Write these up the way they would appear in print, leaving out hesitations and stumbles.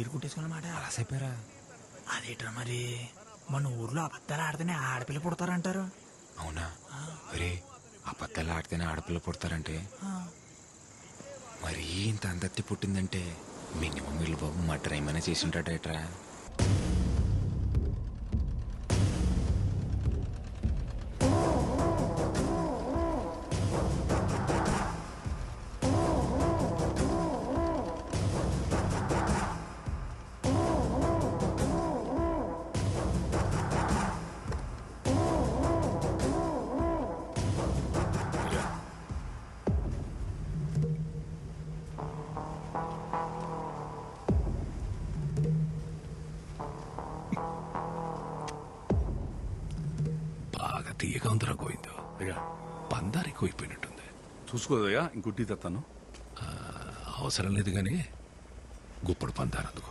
పెళ్లి కుట్టేసుకున్నమాట. అలా చెప్పారా? అదేట్రా మరి, మన ఊర్లో అబద్ధాలు ఆడితేనే ఆడపిల్ల పుడతారంటారు. అవునా? అరే అబద్ధాలు ఆడితేనే ఆడపిల్ల పుడతారంటే మరి ఇంత అందత్తి పుట్టిందంటే మినిమం వీళ్ళు బాబు మటర్ ఏమైనా చేసి ఉంటాడేట్రా. తీయగా ఉందిరా గోవిందో. అయ్యా పందారు ఎక్కువైపోయినట్టుంది. చూసుకోదయ్యా, ఇంకొట్టి తెస్తాను. అవసరం లేదు కానీ గుప్పడు పందారు అందుకు.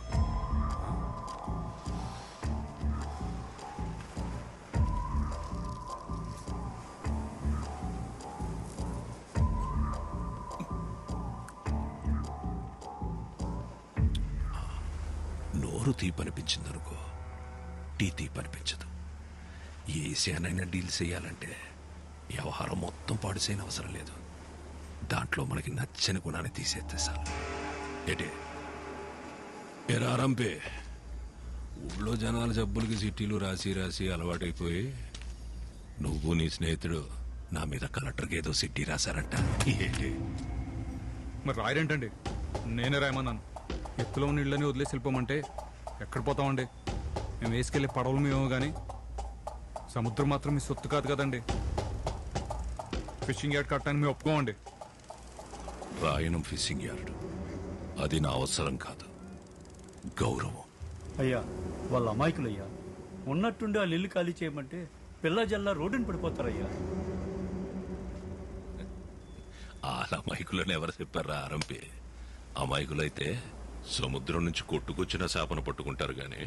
నోరు తీపనిపించిందనుకో, టీ తీపనిపించదు. ఏ విషయానైనా డీల్ చేయాలంటే వ్యవహారం మొత్తం పాడు చేయని అవసరం లేదు. దాంట్లో మనకి నచ్చని గుణాన్ని తీసేస్తే చాలు. ఏటే ఎరారంపే ఊళ్ళో జనాల జబ్బులకి సిటీలు రాసి రాసి అలవాటైపోయి నువ్వు నీ స్నేహితుడు నా మీద కలెక్టర్కి ఏదో సిటీ రాశారంట. ఏంటి మరి రాయరేంటండి? నేనే రాయమన్నాను. ఎత్తులో ఉన్న ఇళ్ళని వదిలేసి వెళ్ళిపోమంటే ఎక్కడ పోతామండి? మేము వేసుకెళ్ళే పడవలు మేము కానీ సముద్రం మాత్రం మీ సొత్తు కాదు కదండి. ఫిషింగ్ యార్డ్ కట్టడానికి మేము ఒప్పుకోమండి. రాయనం ఫిషింగ్ యార్డ్ అది నా అవసరం కాదు, గౌరవం. అయ్యా వాళ్ళ అమాయకులయ్యా. ఉన్నట్టుండి వాళ్ళు ఇల్లు ఖాళీ చేయమంటే పిల్ల జల్లా రోడ్డుని పడిపోతారయ్యా. వాళ్ళ అమాయకులని ఎవరు చెప్పారా ఆరంపి? అమాయకులైతే సముద్రం నుంచి కొట్టుకొచ్చిన చేపను పట్టుకుంటారు గాని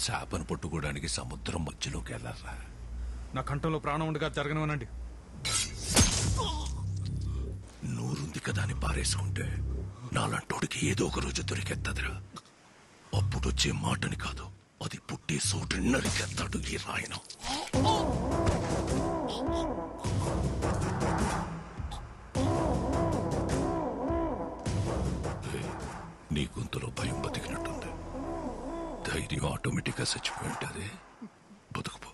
చేపను పట్టుకోవడానికి సముద్రం మధ్యలోకి వెళ్ళారా? నా కంఠంలో ప్రాణం ఉండగా జరగనివ్వనండి. నూరుంది కదా అని పారేసుకుంటే నాలంటోడికి ఏదో ఒక రోజు దొరికెత్తదిరా. అప్పుడు వచ్చే మాటని కాదు, అది పుట్టే చోటు నరికెత్తాడు ఈ రాయనం. నీ గొంతులో భయం బతికినట్టుంది. ధైర్యం ఆటోమేటిక్ గా చచ్చిపోయి ఉంటుంది. బతుకుపో.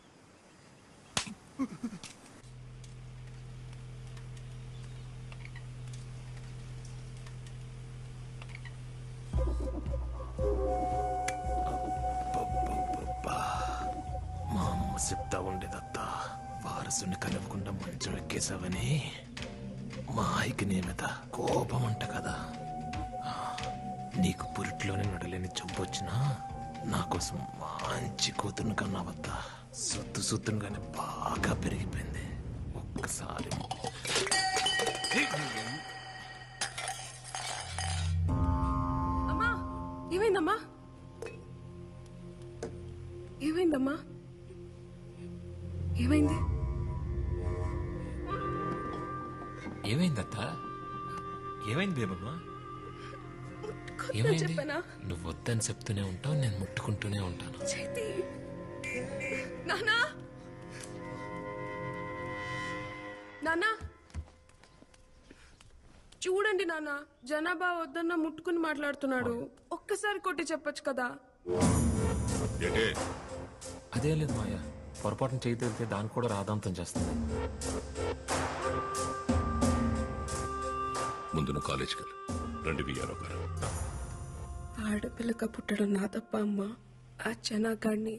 మా అమ్మ చెప్తా ఉండేదత్తా, వారసుని కలవకుండా మంచం ఎక్కేసావని. మా ఆయకి నీ మీద కోపం అంట కదా. నీకు పురిట్లోనే నడలేని జబ్బొచ్చినా నా కోసం మంచి కూతురుని కన్నావద్దా. సుత్తును కానీ బాగా పెరిగిపోయింది. ఒక్కసారి అమ్మా, ఏమైందమ్మా? ఏమైందమ్మా? ఏమైంది? ఏమైందత్తా? ఏమైంది బేబమ్మా? చెప్పనా? నువ్వు వద్దని చెప్తూనే ఉంటావు, నేను ముట్టుకుంటూనే ఉంటాను. చేతి నానా, నానా చూడండి నాన్న, జనాభా వద్దన్న ముట్టుకుని మాట్లాడుతున్నాడు. ఒక్కసారి కొట్టి చెప్పొచ్చు కదా. అదే లేదు మాయా, పొరపాటున చేయి తగిలితే దాన్ని కూడా రాదాంతం చేస్తుంది. ముందు నువ్వు కాలేజీకి వెళ్ళి రండి విఆర్ఓ గారు. ఆడపిల్లక పుట్టడం నా తప్ప అమ్మా. ఆ జనాగాడిని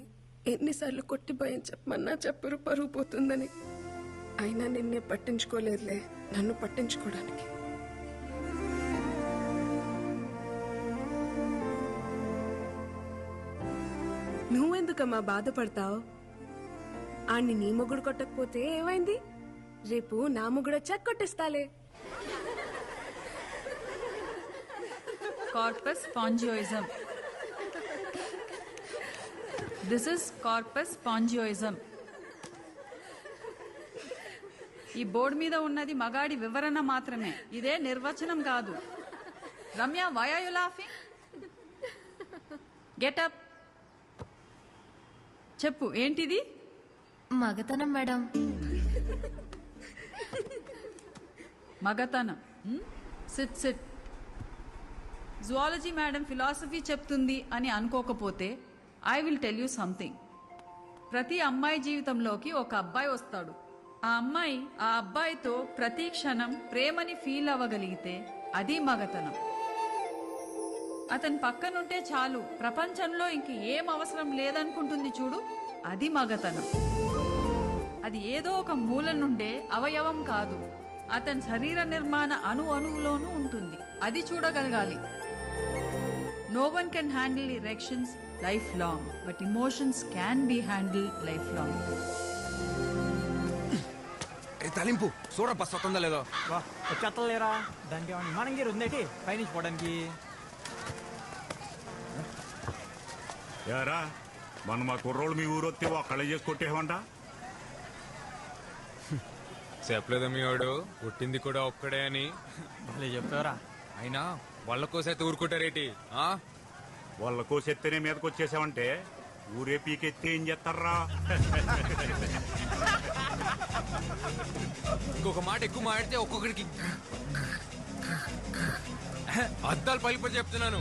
ఎన్నిసార్లు కొట్టి భయం చెప్పమన్నా చెప్పరు, పరుగు పోతుందని. అయినా నిన్నే పట్టించుకోలేదులే, నన్ను పట్టించుకోవడానికి. నువ్వెందుకమ్మా బాధపడతావు? ఆణ్ణి నీ మొగుడు కొట్టకపోతే ఏమైంది? రేపు నా మొగుడు వచ్చాక కొట్టిస్తాలే. Corpus spongiosum. This is corpus spongiosum. ఈ బోర్డు మీద ఉన్నది మగాడి వివరణ మాత్రమే, ఇదే నిర్వచనం కాదు. Ramya, why are you laughing? Getup. చెప్పు ఏంటిది? మగతనం మేడం. మగతనం. SIT SIT. Zoology madam philosophy చెప్తుంది అని అనుకోకపోతే I will tell you something. ప్రతి అమ్మాయి జీవితంలోకి ఒక అబ్బాయి వస్తాడు. ఆ అమ్మాయి ఆ అబ్బాయితో ప్రతి క్షణం ప్రేమని ఫీల్ అవ్వగలిగితే అది మగతనం. అతని పక్కనుంటే చాలు, ప్రపంచంలో ఇంక ఏం అవసరం లేదనుకుంటుంది చూడు, అది మగతనం. అది ఏదో ఒక మూల నుండే అవయవం కాదు, అతని శరీర నిర్మాణ అణువులోనూ ఉంటుంది. అది చూడగలగాలి. No one can handle erections lifelong, but emotions can be handled lifelong. తలింపు చూడప్ప స్వతందా లేదో. వచ్చేస్తలేరా దానికి ఏమన్నా విమానం గీరు ఉందేటి పైనుంచి పోవడానికి? యారా మన మా కుర్రోళ్ళు మీ ఊరు వస్తే ఒక్కళ్ళే చేసి కొట్టేవంట. చెప్పలేదా మీ వాడు పుట్టింది కూడా ఒక్కడే అని? భలే చెప్పారా. అయినా వాళ్ళ కోసైతే ఊరుకుంటారేటి? వాళ్ళ కోసెత్తేనే మీదకి వచ్చేసావంటే ఊరే పీకెత్తే ఏం చేస్తారా? ఇంకొక మాట ఎక్కువ మాడితే ఒక్కొక్కడికి అద్దాలు పలిపడి చెప్తున్నాను.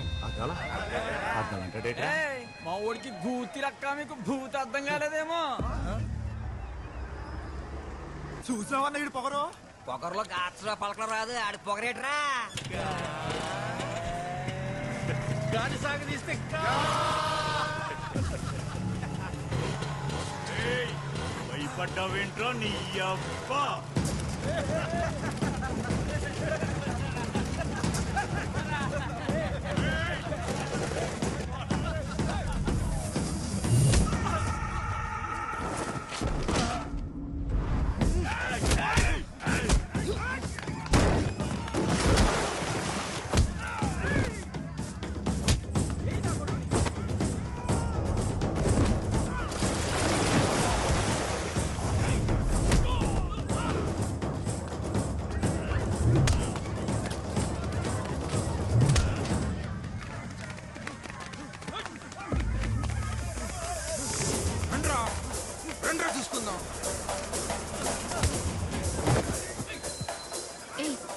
మా ఊడికి భూతి రక్క, మీకు భూతి అర్థం కాలేదేమో. చూసావన్న ఇడు పొగరు. పొగరులో గాచరా పలకలు రాదు, ఆడి పొగరేట్రా. గాడి సాగు తీస్తే భయపడ్డావేంట్రా నీ అబ్బా?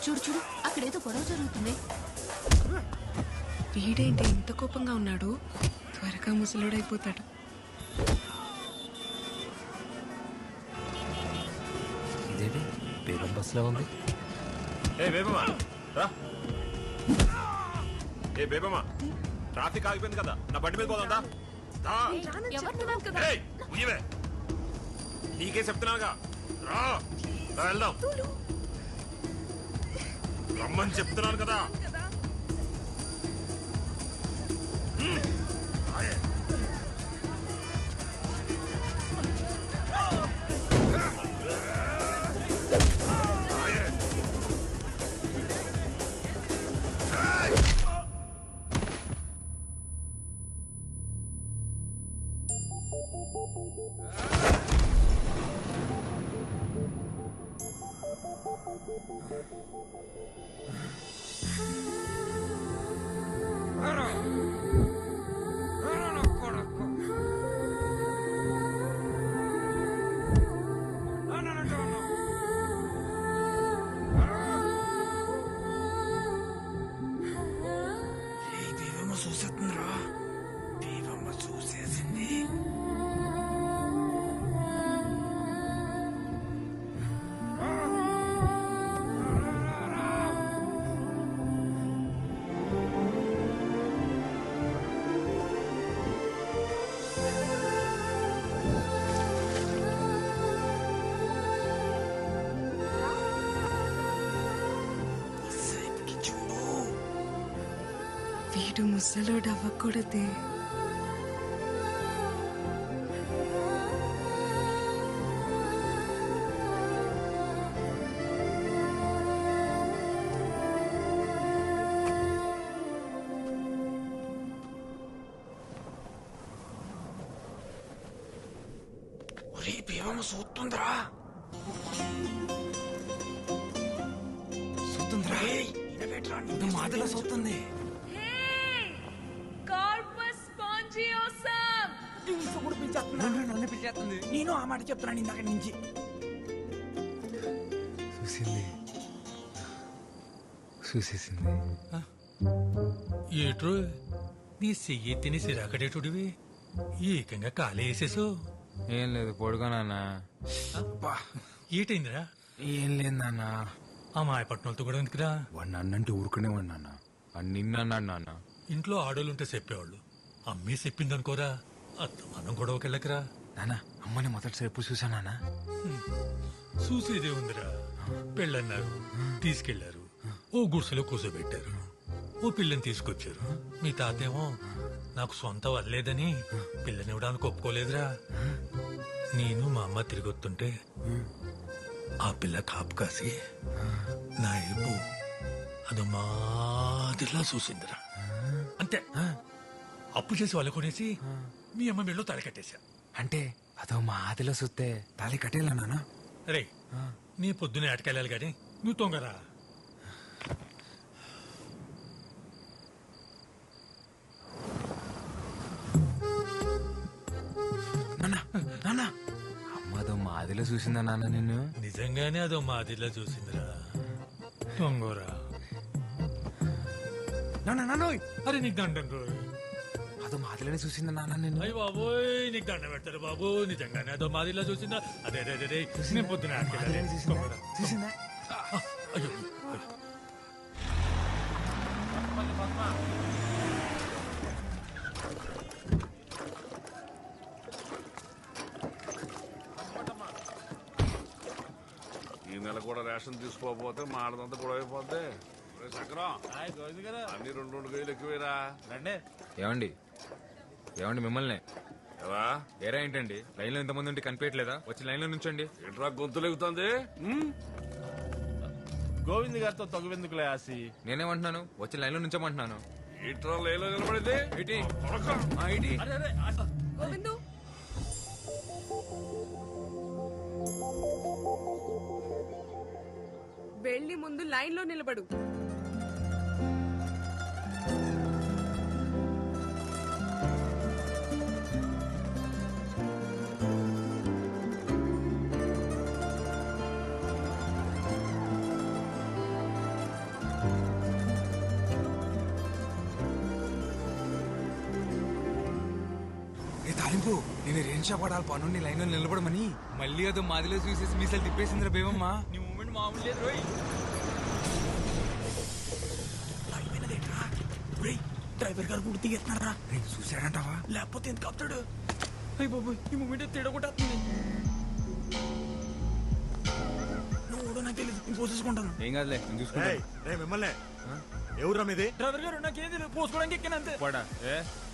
చూడు చూడు, అక్కడేదో గొడవ జరుగుతుంది. వీడేంటి ఇంత కోపంగా ఉన్నాడు? త్వరగా ముసలుడైపోతాడు. ఇదేంటి బేగం బస్లో ఉంది? ఏ బేబమ్మా రా. ఏ బేబమ్మా, ట్రాఫిక్ ఆగిపోయింది కదా, నా బండి మీద పోదా? నీకే చెప్తున్నాగా, రా వెళ్దాం. రమ్మని చెప్తున్నాను కదా. చూసేస్తుందిరా, దేవమ్మ చూసేసింది. వీడు ముసలోడు అవ్వకూడదే. ఒరే దేవమ్మ చూస్తుందిరా, చూస్తుందిరా. మాటలో చూస్తుంది. కార్పస్ స్పాంజ్ నన్ను పిలిచేస్తుంది. నేను ఆ మాట చెప్తున్నాను ఇందాక నుంచి. చూసేసింది. ఏట్రో నీ చెయ్యి తిని సిరాకడేటుడివి ఏకంగా కాలే వేసేసు. ఏం లేదు పడుకోనన్నా. ఏటైందిరా? ఏం లేదు నాన్న. ఆ మాయపట్నంతో కూడా ఎందుకురా? వాడు నన్నంటే ఊరుకునే వాడు నాన్న. వాడు నిన్నన్నాడు నాన్న. ఇంట్లో ఆడోళ్ళుంటే చెప్పేవాళ్ళు. అమ్మే చెప్పిందనుకోరా, అత్తమానం గొడవకెళ్ళకరా. నాన్న అమ్మని మొదటిసారి ఎప్పుడు చూసా నాన్న? చూసేదే ఉందిరా. పెళ్ళన్నారు, తీసుకెళ్లారు, ఓ గుడిసెలో కూర్చోబెట్టారు, ఓ పిల్లని తీసుకొచ్చారు. మీ తాతేమో నాకు సొంత వల్లేదని పిల్లనివ్వడానికి ఒప్పుకోలేదురా. నేను మా అమ్మ తిరిగి వస్తుంటే ఆ పిల్ల కాపు కాసి నా ఏపు అదో మాదిరిలా చూసిందిరా. అంతే, అప్పు చేసి వాళ్ళు కొనేసి మీ అమ్మ మెళ్ళో తల కట్టేశా. అంటే అదో మా ఆదిలో చూస్తే తాళి కట్టేలా నాన్న? రే, నీ పొద్దునే అటకెళ్ళాలి గాని నువ్వు తొంగరా. అమ్మదో మా ఆదిలో చూసిందా నాన్న నిన్ను? నిజంగానే అదో మాదిరిలా చూసిందిరా. తొంగోరా. అరే నీకు దండం రోయ్. అదో మాదిలోనే చూసిందా నాన్న నిన్ను? అయ్యి బాబోయ్, నీకు దండం పెడతారు బాబు. నిజంగానే అదో మాదిరిలా చూసిందా? అదే అదే అదే నేను పొద్దున చూసిందా? అయ్యో ఈ నెల కూడా రేషన్ తీసుకోకపోతే మాడదంతా గొడవ అయిపోద్ది. చక్రం అన్ని రెండు కేజీలు ఎక్కువేరా. ఏమండి ఏమండి మిమ్మల్ని ఎలా ఏరా ఏంటండి? లైన్ లో ఎంతమంది ఉంటే కనిపించట్లేదా? వచ్చి లైన్ లో నుంచండి. ఇంట్రా గొంతులు ఎగుతుంది. గోవింద్ గారితో తగువెందుకులే ఆసి. నేనేమంటున్నాను? వచ్చి లైన్ లో నుంచోమంటున్నాను. ఇంట్రా లైన్లో నిలబడింది. గోవిందు వెళ్ళి ముందు లైన్ లో నిలబడు. తాలింపు నేను రేంజా పడాలి పనుండి లైన్ లో నిలబడమని. మళ్ళీ అదో మాదిలో చూసేసి మీసాలు తిప్పేసిందిరా బేవమ్మా. నీ మూమెంట్ మామూలు లేదు రోయ్. డ్రైవర్ గారు కూడా దిగేస్తున్నారా? చూసాడంటావా? లేకపోతే ఎందుకు ఆపుతాడు? అయ్యి బాబు, ఈ మూమెంట్ తేడగొట్టేస్తుంది. నువ్వు నాకు తెలియదు, నేను పోసేసుకుంటాను. ఏం కాదులే నేను చూసుకుంటా. మిమ్మల్ని ఎవరు మీది? డ్రైవర్ గారు నాకేం తెలియదు, పోసుకోవడానికి ఎక్కిన అంతే.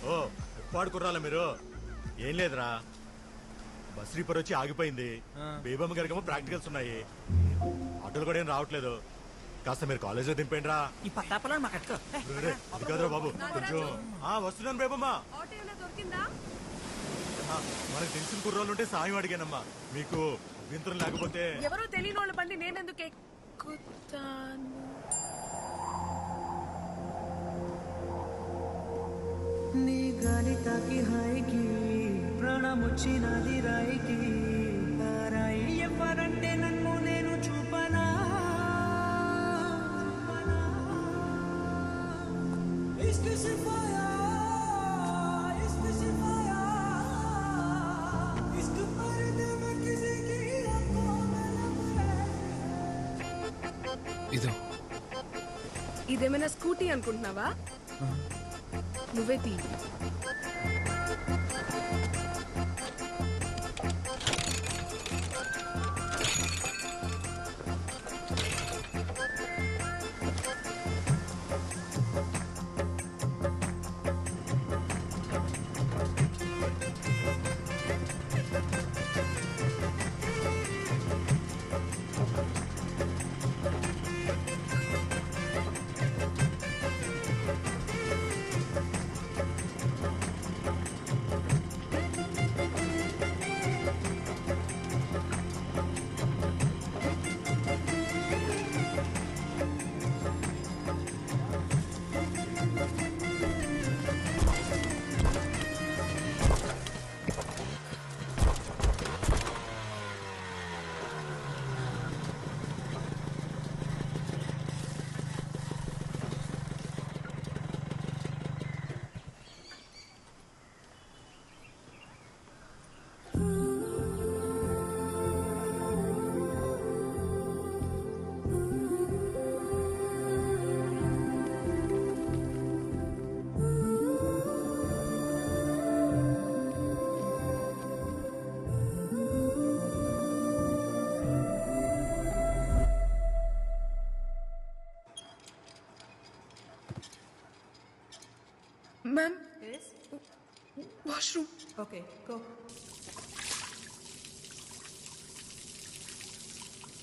ఓ పాడుకుర్రాలా మీరు? ఏం లేదురా, బస్ రీపర్ వచ్చి ఆగిపోయింది. బేబమ్మ గారికేమో ప్రాక్టికల్స్ ఉన్నాయి. ఆటోలు కూడా ఏం రావట్లేదు. కాస్త మీరు కాలేజీలో దింపేండి రా. ఈ పట్టాపలని మాకు అది కాదురా బాబు, కొంచెం వస్తున్నాను బేబమ్మ. మనకు తెలిసిన కుర్రోళ్ళు ఉంటే సాయం అడిగానమ్మా. మీకు అభ్యంతరం లేకపోతే. ఎవరో తెలియని వాళ్ళ బండి నేనెందుకు ఎక్కుతాను? నీ గాలి తాకి హాయికి ప్రాణమొచ్చినది రాయికి. రాయి ఎవరంటే నన్ను నేను చూపనా? ఇదేమైనా స్కూటీ అనుకుంటున్నావా? నువ్వే తీ. Ma'am washroom. Okay go.